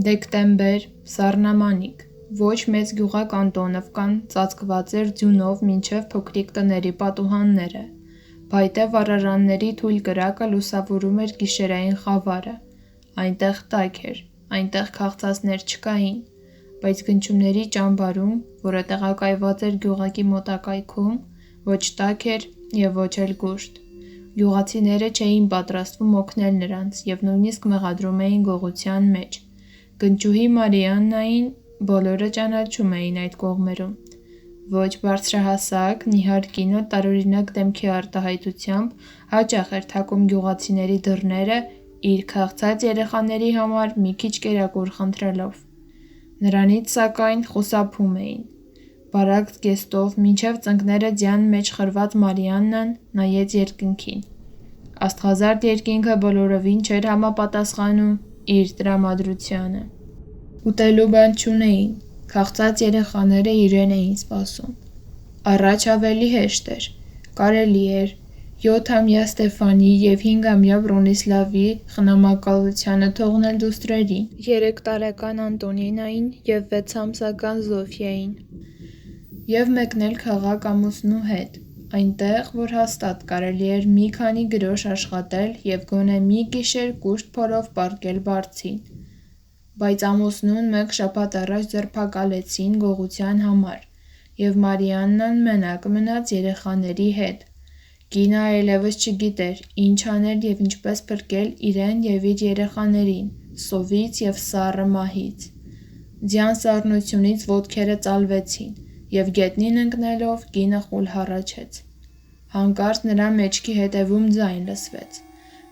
Դեկտեմբեր, Սառնամանիք, ոչ մեծ գյուղակ Անտոնովկան ծածկված էր ձյունով մինչև փոքրիկ տների պատուհանները, փայտե վառարանների թույլ կրակը լուսավորում էր գիշերային խավարը, այնտեղ տաք էր, այնտեղ քաղցածներ չկային, բայց գնչուների ճամբարում, որը տեղակայված էր գյուղակի մոտակայքում, ոչ տաք էր և ոչ էլ գուշտ, գյուղացիները չէին պատրաստվում օգնել նրանց և նույնիսկ մեղադրում էին գողության մեջ, գնչուհի Մարիաննային բոլորը ճանաչում էին այդ կողմերում, ոչ բարձրահասակ, նիհար կինը տարօրինակ դեմքի արտահայտությամբ հաճախ էր թակում գյուղացիների դռները իր քաղցած երեխաների համար մի քիչ կերակուր խնդրելով, նրանից սակայն խուսափում էին, բարակ զգեստով մինչև ծնկները ձյան մեջ խրված Մարիաննան նայեց երկնքին, աստղազարդ երկինքը բոլորովին չէր համապատասխանում իր տրամադրությանը, ուտելու բան չունեին, քաղցած երեխաները իրեն էին սպասում, առաջ ավելի հեշտ էր, կարելի էր 7-ամյա Ստեֆանի և 5-ամյա Բրոնիսլավի խնամակալությանը թողնել դուստրերին, 3 տարեկան Անտոնինային և 6-ամսական Զոֆիային և մեկնել քաղաք ամուսնու հետ, այնտեղ, որ հաստատ կարելի էր մի քանի գրոշ աշխատել և գոնե մի գիշեր կուշտ փորով պառկել բարձին, բայց ամուսնուն մեկ շաբաթ առաջ ձերբակալեցին գողության համար և Մարիաննան մենակ մնաց երեխաների հետ, կինը այլևս չգիտեր ինչ անել և ինչպես փրկել իրեն և իր երեխաներին սովից և սառը մահից, ձյան սառնությունից ոտքերը ծալվեցին և գետնին ընկնելով կինը խուլ հառաչեց, հանկարծ նրա մեջքի հետևում ձայն լսվեց,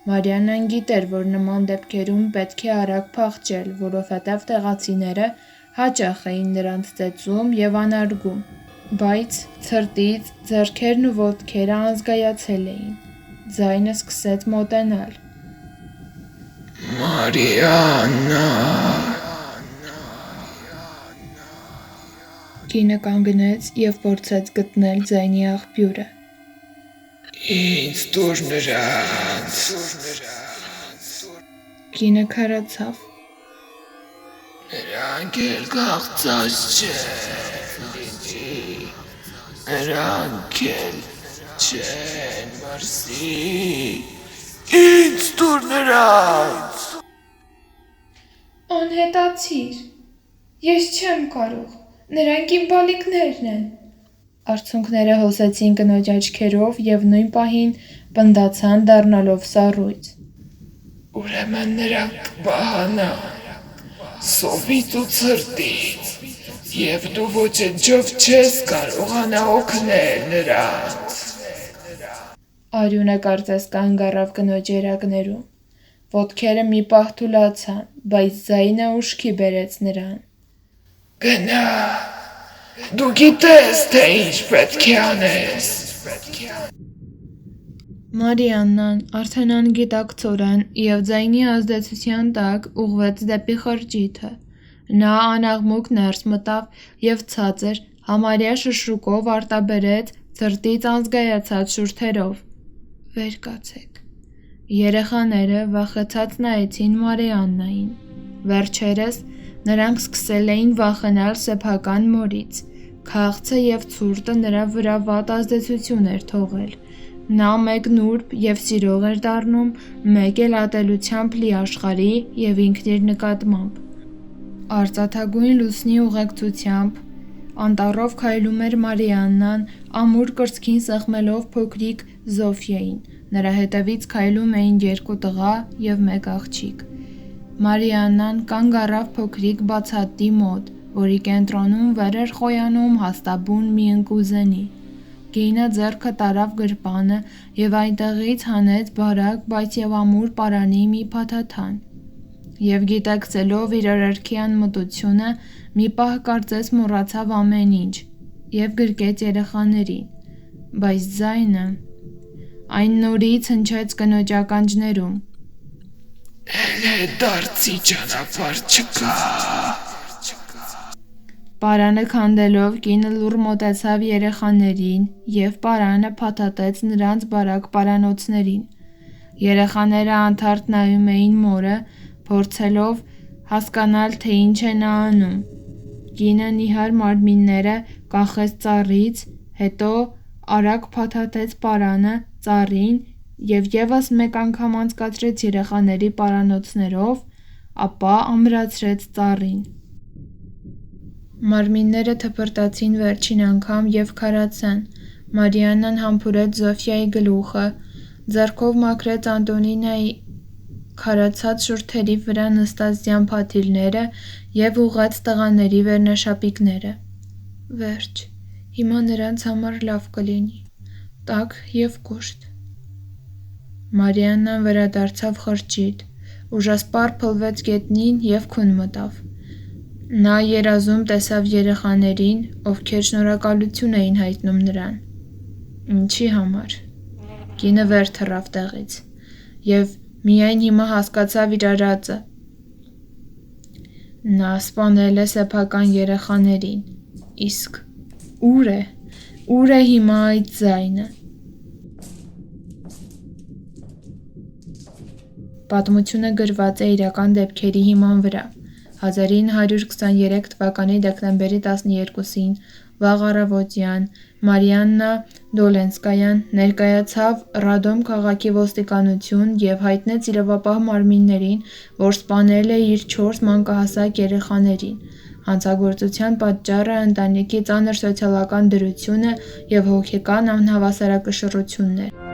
Մարիաննան գիտեր, որ նման դեպքերում պետք է արագ փախչել, որովհետև տեղացիները հաճախ էին նրանց ծեծում և անարգում, բայց ցրտից ձեռքերն ու ոտքերը անզգայացել էին, ձայնը սկսեց մոտենալ, Մարիաննա… Կինը կանգնեց և փորձեց գտնել ձայնի աղբյուրը, Ինձ տուր նրանց… Կինը քարացավ, Նրանք էլ քաղցած չեն լինի, նրանք էլ չեն մրսի, ինձ տուր նրանց… Անհետացիր, ես չեմ կարող, նրանք իմ բալիկներն են, արցունքները հոսեցին կնոջ աչքերով և նույն պահին պնդացան դառնալով սառույց, Ուրեմն նրանք կմահանան, սովից ու ցրտից, և դու ոչնչով չես կարողանա օգնել նրանց… Արյունը կարծես կանգ առավ կնոջ երակներում, ոտքերը մի պահ թուլացան, բայց ձայնը ուշքի բերեց նրան, Գնա, դու գիտես, թե ինչ պետք է անես… Մարիաննան արդեն անգիտակցորեն և ձայնի ազդեցության տակ ուղղվեց դեպի խրճիթը, նա անաղմուկ ներս մտավ և ցածր, համարյա շշրուկով արտաբերեց ցրտից անզգայացած շուրթերով, վեր կացեք… Երեխաները վախեցած նայեցին Մարիաննային, վերջերս նրանք սկսել էին վախենալ սեփական մորից, քաղցը և ցուրտը նրա վրա վատ ազդեցություն էր թողել, նա մեկ նուրբ և սիրող էր դառնում, մեկ էլ ատելությամբ լի աշխարհի և ինքն իր նկատմամբ, արծաթագույն լուսնի ուղեկցությամբ անտառով քայլում էր Մարիաննան ամուր կրծքին սեղմելով փոքրիկ Զոֆիային, նրա հետևից քայլում էին 2 տղա և 1 աղջիկ, Մարիաննան կանգ առավ փոքրիկ բացատի մոտ, որի կենտրոնում վեր էր խոյանում հաստաբուն մի ընկուզենի, կինը ձեռքը տարավ գրպանը և այնտեղից հանեց բարակ, բայց և ամուր պարանի մի փաթաթան, և գիտակցելով իր արարքի անմտությունը մի պահ կարծես մոռացավ ամեն ինչ և գրկեց երեխաներին, բայց ձայնը… այն նորից հնչեց կնոջ ականջներում, Հետդարձի ճանապարհ չկա… Պարանը քանդելով կինը լուռ մոտեցավ երեխաներին և պարանը փաթաթեց նրանց բարակ պարանոցներին, երեխաները անթարթ նայում էին մորը, փորձելով հասկանալ, թե ինչ է նա անում։ Կինը նիհար մարմինները կախեց ծառից, հետո արագ փաթաթեց պարանը, ծառին և ևս մեկ անգամ անցկացրեց երեխաների պարանոցներով, ապա ամրացրեց ծառին։ Մարմինները թփրտացին վերջին անգամ և քարացան։ Մարիաննան համբուրեց Զոֆիայի գլուխը, ձեռքով մաքրեց Անտոնինայի քարացած շուրթերի վրա նստած ձյան փաթիլները և ուղղեց տղաների վերնաշապիկները։ Վերջ, հիմա նրանց համար լավ կլինի, տաք և կոշտ։ Մարիաննան վերադարձավ խրճիթ, ուժասպառ փլվեց գետնին և քուն մտավ։ Նա երազում տեսավ երեխաներին, ովքեր շնորհակալություն էին հայտնում նրան։ Ինչի համար։ Կինը վեր թռավ տեղից և միայն հիմա հասկացավ իր արածը։ Նա սպանել է սեփական երեխաներին, իսկ ուր է հիմա այդ ձայնը։ Պատմությունը գրված է իրական դեպքերի հիման վրա։ 1923 թվականի դեկտեմբերի 12-ին վաղ առավոտյան Մարիաննա Դոլենսկայան ներկայացավ Ռադոմ քաղաքի ոստիկանություն և հայտնեց իրավապահ մարմիններին, որ սպանել է իր 4 մանկահասակ երեխաներին։ Հանցագործության պատճառը ընտանիքի ծանր սոցիալական դրությունը և հոգեկան անհավասարակշռությունն էր։